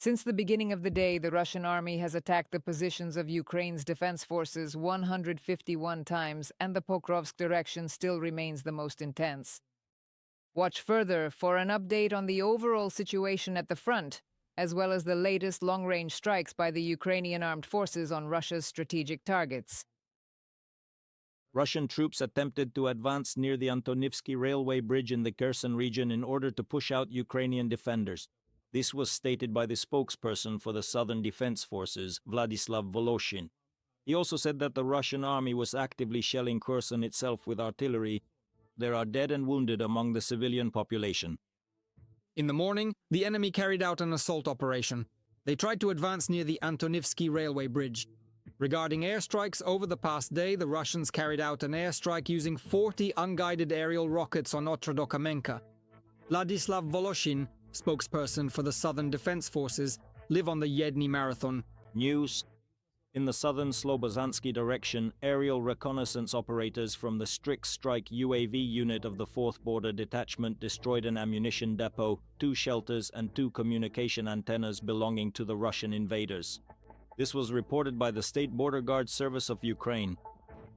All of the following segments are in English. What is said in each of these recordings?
Since the beginning of the day, the Russian army has attacked the positions of Ukraine's defense forces 151 times, and the Pokrovsk direction still remains the most intense. Watch further for an update on the overall situation at the front, as well as the latest long-range strikes by the Ukrainian armed forces on Russia's strategic targets. Russian troops attempted to advance near the Antonivsky railway bridge in the Kherson region in order to push out Ukrainian defenders. This was stated by the spokesperson for the Southern Defense Forces, Vladislav Voloshin. He also said that the Russian army was actively shelling Kherson itself with artillery. There are dead and wounded among the civilian population. In the morning, the enemy carried out an assault operation. They tried to advance near the Antonivsky railway bridge. Regarding airstrikes, over the past day, the Russians carried out an airstrike using 40 unguided aerial rockets on Otradokamenka. Vladislav Voloshin, spokesperson for the Southern Defense Forces, live on the Yedny Marathon. News. In the southern Slobozansky direction, aerial reconnaissance operators from the Strict Strike UAV unit of the 4th Border Detachment destroyed an ammunition depot, 2 shelters and 2 communication antennas belonging to the Russian invaders. This was reported by the State Border Guard Service of Ukraine.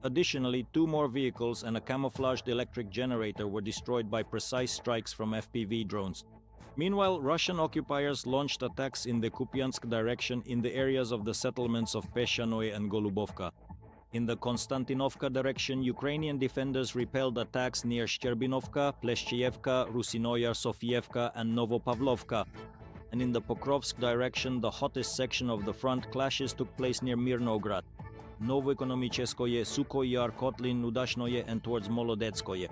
Additionally, 2 more vehicles and a camouflaged electric generator were destroyed by precise strikes from FPV drones. Meanwhile, Russian occupiers launched attacks in the Kupiansk direction in the areas of the settlements of Peshchanoye and Golubovka. In the Konstantinovka direction, Ukrainian defenders repelled attacks near Shcherbinovka, Pleshcheyevka, Rusinoyar, Sofievka and Novopavlovka. And in the Pokrovsk direction, the hottest section of the front, clashes took place near Mirnograd, Novoekonomicheskoye, Sukoyar, Kotlin, Udashnoye and towards Molodetskoye.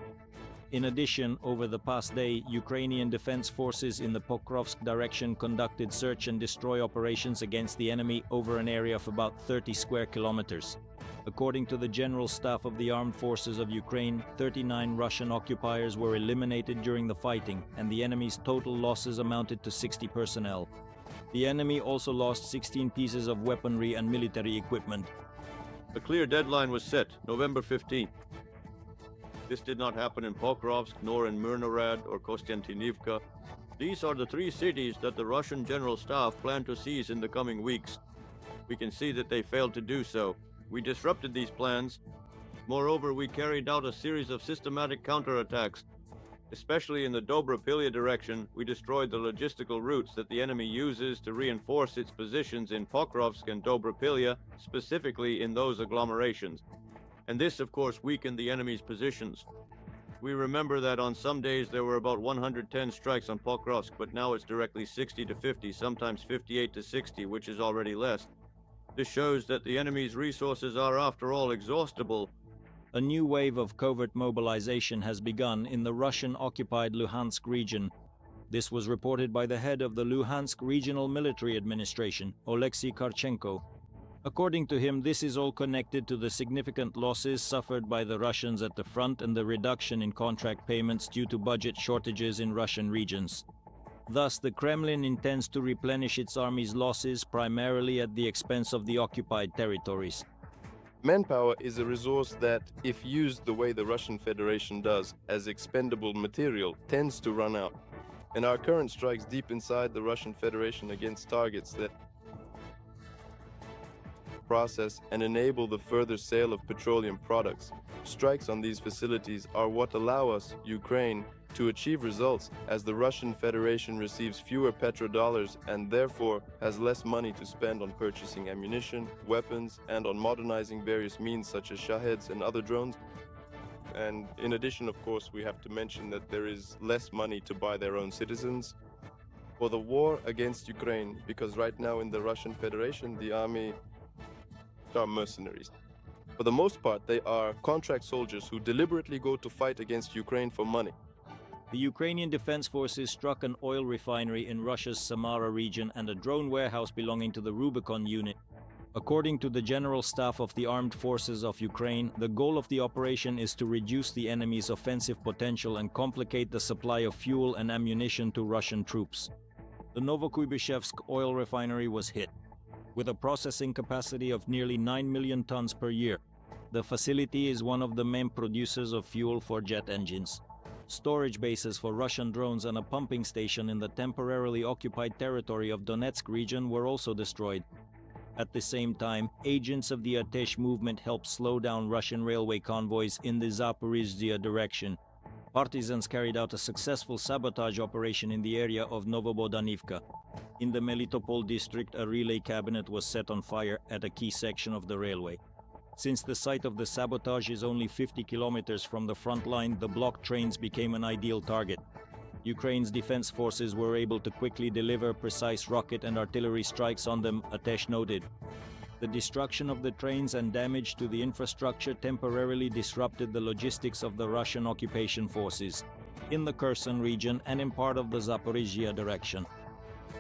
In addition, over the past day, Ukrainian defense forces in the Pokrovsk direction conducted search and destroy operations against the enemy over an area of about 30 square kilometers. According to the General Staff of the Armed Forces of Ukraine, 39 Russian occupiers were eliminated during the fighting, and the enemy's total losses amounted to 60 personnel. The enemy also lost 16 pieces of weaponry and military equipment. A clear deadline was set, November 15th. This did not happen in Pokrovsk, nor in Mirnorad or Kostiantynivka. These are the 3 cities that the Russian General Staff plan to seize in the coming weeks. We can see that they failed to do so. We disrupted these plans. Moreover, we carried out a series of systematic counterattacks. Especially in the Dobrapilya direction, we destroyed the logistical routes that the enemy uses to reinforce its positions in Pokrovsk and Dobrapilya, specifically in those agglomerations. And this, of course, weakened the enemy's positions. We remember that on some days there were about 110 strikes on Pokrovsk, but now it's directly 60 to 50, sometimes 58 to 60, which is already less. This shows that the enemy's resources are, after all, exhaustible. A new wave of covert mobilization has begun in the Russian-occupied Luhansk region. This was reported by the head of the Luhansk Regional Military Administration, Oleksiy Karchenko. According to him, this is all connected to the significant losses suffered by the Russians at the front and the reduction in contract payments due to budget shortages in Russian regions. Thus, the Kremlin intends to replenish its army's losses primarily at the expense of the occupied territories. Manpower is a resource that, if used the way the Russian Federation does, as expendable material, tends to run out. And our current strikes deep inside the Russian Federation against targets that process and enable the further sale of petroleum products. Strikes on these facilities are what allow us, Ukraine, to achieve results, as the Russian Federation receives fewer petrodollars and therefore has less money to spend on purchasing ammunition, weapons, and on modernizing various means such as Shaheds and other drones. And in addition, of course, we have to mention that there is less money to buy their own citizens for the war against Ukraine, because right now in the Russian Federation, the army are mercenaries. For the most part, they are contract soldiers who deliberately go to fight against Ukraine for money. The Ukrainian Defense Forces struck an oil refinery in Russia's Samara region and a drone warehouse belonging to the Rubicon unit. According to the General Staff of the Armed Forces of Ukraine, the goal of the operation is to reduce the enemy's offensive potential and complicate the supply of fuel and ammunition to Russian troops. The Novokuybishevsk oil refinery was hit. With a processing capacity of nearly 9 million tons per year, the facility is one of the main producers of fuel for jet engines. storage bases for Russian drones and a pumping station in the temporarily occupied territory of Donetsk region were also destroyed. At the same time, agents of the Atesh movement helped slow down Russian railway convoys in the Zaporizhzhia direction. Partisans carried out a successful sabotage operation in the area of Novobodanivka. In the Melitopol district, a relay cabinet was set on fire at a key section of the railway. Since the site of the sabotage is only 50 kilometers from the front line, the blocked trains became an ideal target. Ukraine's defense forces were able to quickly deliver precise rocket and artillery strikes on them, Atesh noted. The destruction of the trains and damage to the infrastructure temporarily disrupted the logistics of the Russian occupation forces in the Kherson region and in part of the Zaporizhzhia direction.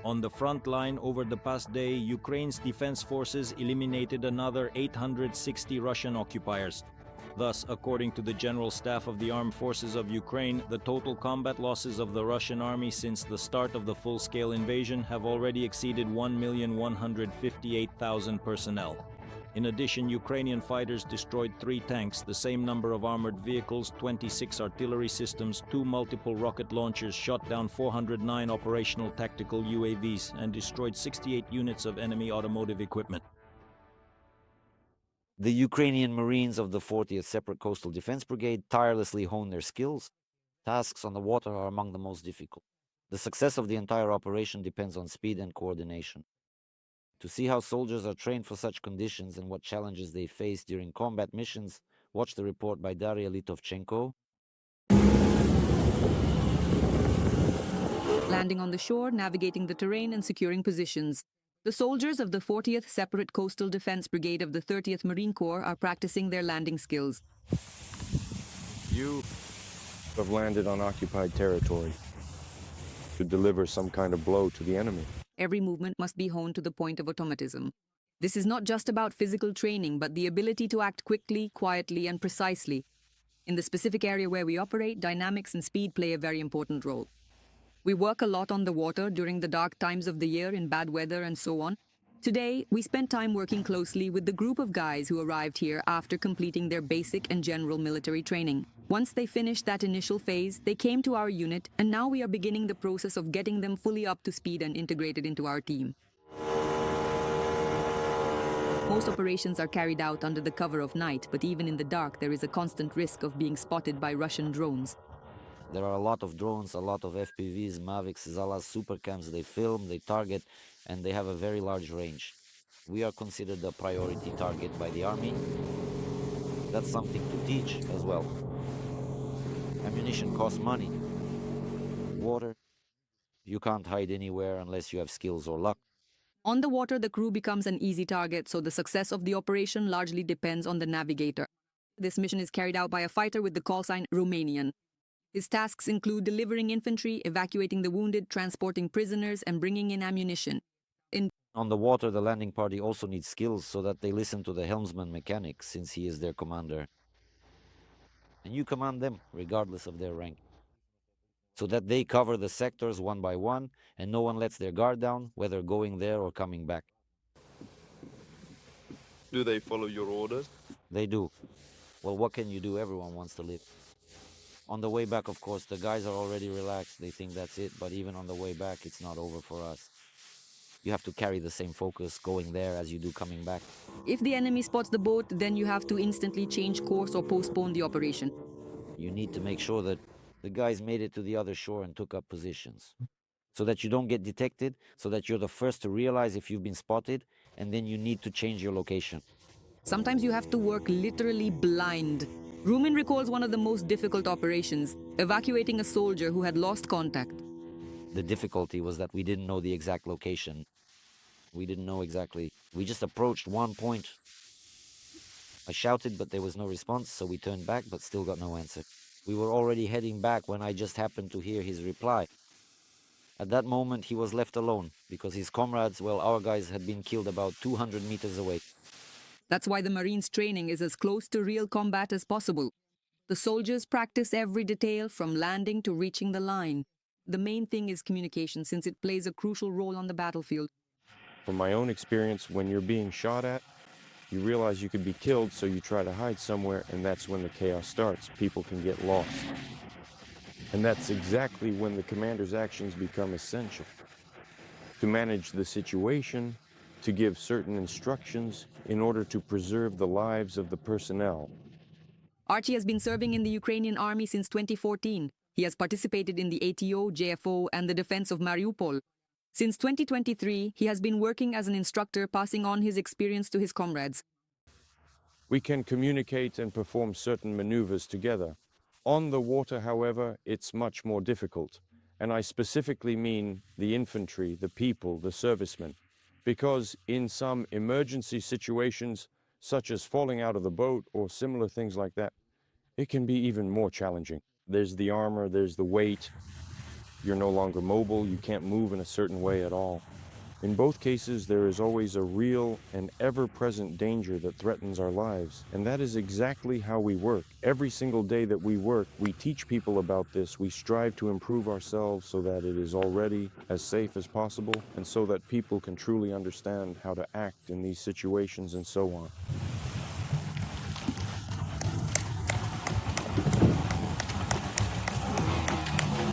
On the front line, over the past day, Ukraine's defense forces eliminated another 860 Russian occupiers. Thus, according to the General Staff of the Armed Forces of Ukraine, the total combat losses of the Russian army since the start of the full-scale invasion have already exceeded 1,158,000 personnel. In addition, Ukrainian fighters destroyed 3 tanks, the same number of armored vehicles, 26 artillery systems, 2 multiple rocket launchers, shot down 409 operational tactical UAVs, and destroyed 68 units of enemy automotive equipment. The Ukrainian Marines of the 40th Separate Coastal Defense Brigade tirelessly hone their skills. Tasks on the water are among the most difficult. The success of the entire operation depends on speed and coordination. To see how soldiers are trained for such conditions and what challenges they face during combat missions, watch the report by Daria Litovchenko. Landing on the shore, navigating the terrain and securing positions. The soldiers of the 40th Separate Coastal Defense Brigade of the 30th Marine Corps are practicing their landing skills. You have landed on occupied territory to deliver some kind of blow to the enemy. Every movement must be honed to the point of automatism. This is not just about physical training, but the ability to act quickly, quietly, and precisely. In the specific area where we operate, dynamics and speed play a very important role. We work a lot on the water during the dark times of the year in bad weather and so on. Today, we spent time working closely with the group of guys who arrived here after completing their basic and general military training. Once they finished that initial phase, they came to our unit, and now we are beginning the process of getting them fully up to speed and integrated into our team. Most operations are carried out under the cover of night, but even in the dark, there is a constant risk of being spotted by Russian drones. There are a lot of drones, a lot of FPVs, Mavics, Zalas, Supercams. They film, they target, and they have a very large range. We are considered a priority target by the army. That's something to teach as well. Ammunition costs money. Water, you can't hide anywhere unless you have skills or luck. On the water, the crew becomes an easy target, so the success of the operation largely depends on the navigator. This mission is carried out by a fighter with the call sign Romanian. His tasks include delivering infantry, evacuating the wounded, transporting prisoners, and bringing in ammunition. On the water, the landing party also needs skills so that they listen to the helmsman mechanic, since he is their commander. And you command them, regardless of their rank. So that they cover the sectors one by one, and no one lets their guard down, whether going there or coming back. Do they follow your orders? They do. Well, what can you do? Everyone wants to live. On the way back, of course, the guys are already relaxed. They think that's it, but even on the way back, it's not over for us. You have to carry the same focus going there as you do coming back. If the enemy spots the boat, then you have to instantly change course or postpone the operation. You need to make sure that the guys made it to the other shore and took up positions. So that you don't get detected, so that you're the first to realize if you've been spotted, and then you need to change your location. Sometimes you have to work literally blind. Rumin recalls one of the most difficult operations, evacuating a soldier who had lost contact. The difficulty was that we didn't know the exact location. We didn't know exactly. We just approached one point. I shouted, but there was no response, so we turned back, but still got no answer. We were already heading back when I just happened to hear his reply. At that moment, he was left alone, because his comrades, well, our guys had been killed about 200 meters away. That's why the Marines' training is as close to real combat as possible. The soldiers practice every detail from landing to reaching the line. The main thing is communication, since it plays a crucial role on the battlefield. From my own experience, when you're being shot at, you realize you could be killed, so you try to hide somewhere, and that's when the chaos starts. People can get lost. And that's exactly when the commander's actions become essential. To manage the situation, to give certain instructions in order to preserve the lives of the personnel. Archie has been serving in the Ukrainian army since 2014. He has participated in the ATO, JFO, and the defense of Mariupol. Since 2023, he has been working as an instructor, passing on his experience to his comrades. We can communicate and perform certain maneuvers together. On the water, however, it's much more difficult. And I specifically mean the infantry, the people, the servicemen. Because in some emergency situations, such as falling out of the boat or similar things like that, it can be even more challenging. There's the armor, there's the weight. You're no longer mobile, you can't move in a certain way at all. In both cases, there is always a real and ever-present danger that threatens our lives. And that is exactly how we work. Every single day that we work, we teach people about this. We strive to improve ourselves so that it is already as safe as possible, and so that people can truly understand how to act in these situations and so on.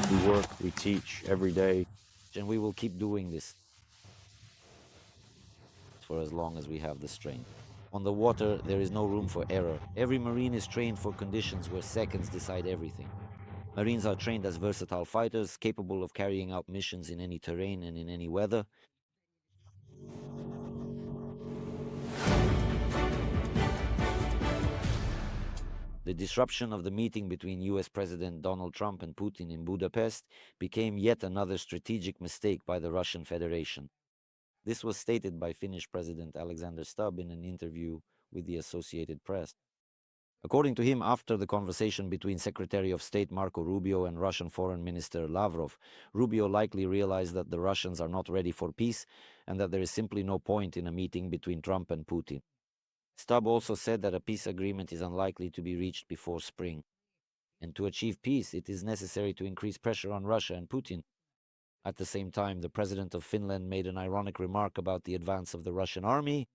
We work, we teach every day. And we will keep doing this for as long as we have the strength. On the water, there is no room for error. Every Marine is trained for conditions where seconds decide everything. Marines are trained as versatile fighters, capable of carrying out missions in any terrain and in any weather. The disruption of the meeting between US President Donald Trump and Putin in Budapest became yet another strategic mistake by the Russian Federation. This was stated by Finnish President Alexander Stubb in an interview with the Associated Press. According to him, after the conversation between Secretary of State Marco Rubio and Russian Foreign Minister Lavrov, Rubio likely realized that the Russians are not ready for peace and that there is simply no point in a meeting between Trump and Putin. Stubb also said that a peace agreement is unlikely to be reached before spring. And to achieve peace, it is necessary to increase pressure on Russia and Putin. At the same time, the president of Finland made an ironic remark about the advance of the Russian army.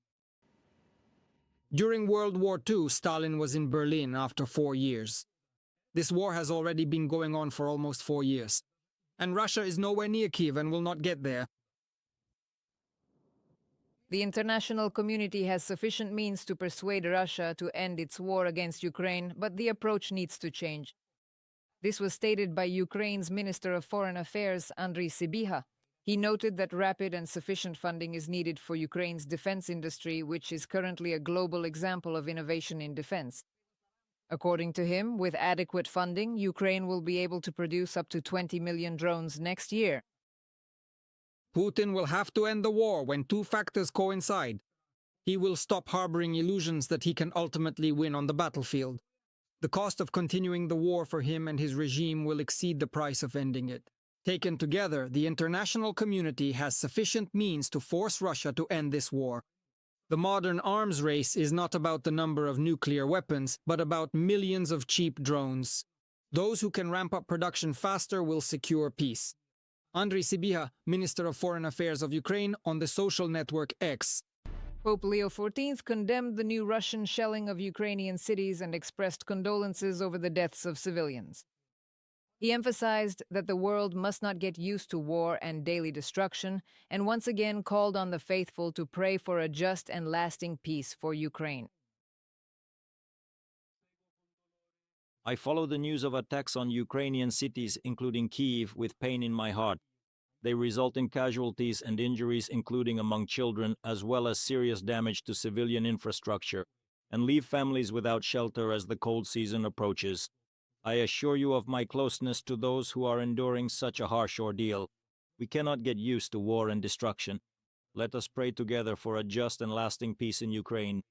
During World War II, Stalin was in Berlin after 4 years. This war has already been going on for almost 4 years. And Russia is nowhere near Kiev and will not get there. The international community has sufficient means to persuade Russia to end its war against Ukraine, but the approach needs to change. This was stated by Ukraine's Minister of Foreign Affairs, Andriy Sybiha. He noted that rapid and sufficient funding is needed for Ukraine's defense industry, which is currently a global example of innovation in defense. According to him, with adequate funding, Ukraine will be able to produce up to 20 million drones next year. Putin will have to end the war when two factors coincide. He will stop harboring illusions that he can ultimately win on the battlefield. The cost of continuing the war for him and his regime will exceed the price of ending it. Taken together, the international community has sufficient means to force Russia to end this war. The modern arms race is not about the number of nuclear weapons, but about millions of cheap drones. Those who can ramp up production faster will secure peace. Andriy Sybiha, Minister of Foreign Affairs of Ukraine, on the social network X. Pope Leo XIV condemned the new Russian shelling of Ukrainian cities and expressed condolences over the deaths of civilians. He emphasized that the world must not get used to war and daily destruction, and once again called on the faithful to pray for a just and lasting peace for Ukraine. I follow the news of attacks on Ukrainian cities, including Kyiv, with pain in my heart. They result in casualties and injuries, including among children, as well as serious damage to civilian infrastructure, and leave families without shelter as the cold season approaches. I assure you of my closeness to those who are enduring such a harsh ordeal. We cannot get used to war and destruction. Let us pray together for a just and lasting peace in Ukraine.